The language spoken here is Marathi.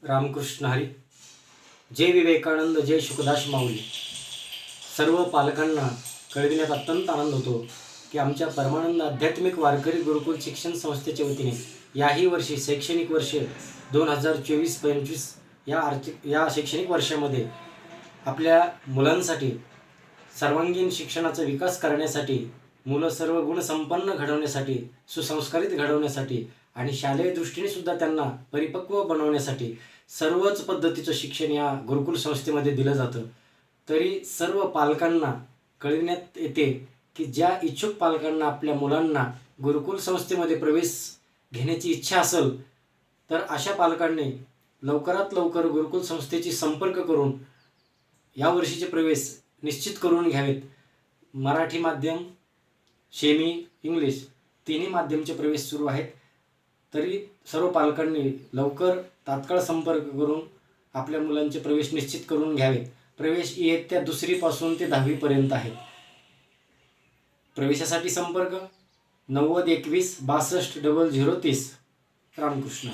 रामकृष्ण हरी. जय विवेकानंद, जय शुकदास माऊली. सर्व पालकांना कळविण्यात अत्यंत आनंद होतो की आमच्या परमानंद आध्यात्मिक वारकरी गुरुकुल शिक्षण संस्थेच्या वतीने याही वर्षी शैक्षणिक वर्ष 2024-25 या शैक्षणिक वर्षामध्ये आपल्या मुलांसाठी सर्वांगीण शिक्षणाचा विकास करण्यासाठी, मुलं सर्व गुणसंपन्न घडवण्यासाठी, सुसंस्कारित घडवण्यासाठी आणि शालेय दृष्टीने सुद्धा त्यांना परिपक्व बनवण्यासाठी सर्वच पद्धतीचं शिक्षण या गुरुकुल संस्थेमध्ये दिलं जातं. तरी सर्व पालकांना कळविण्यात येते की ज्या इच्छुक पालकांना आपल्या मुलांना गुरुकुल संस्थेमध्ये प्रवेश घेण्याची इच्छा असेल तर अशा पालकांनी लवकरात लवकर गुरुकुल संस्थेची संपर्क करून यावर्षीचे प्रवेश निश्चित करून घ्यावेत. मराठी माध्यम, सेमी, इंग्लिश तिन्ही माध्यमचे प्रवेश सुरू आहेत. तरी सर्व पालकांनी लवकर तात्काळ संपर्क करून आपल्या मुलांचे प्रवेश निश्चित करून घ्यावेत. प्रवेश इयत्ता 2री पासून ते 10वी पर्यंत आहे. प्रवेशासाठी संपर्क 90 21 62 0030. रामकृष्ण.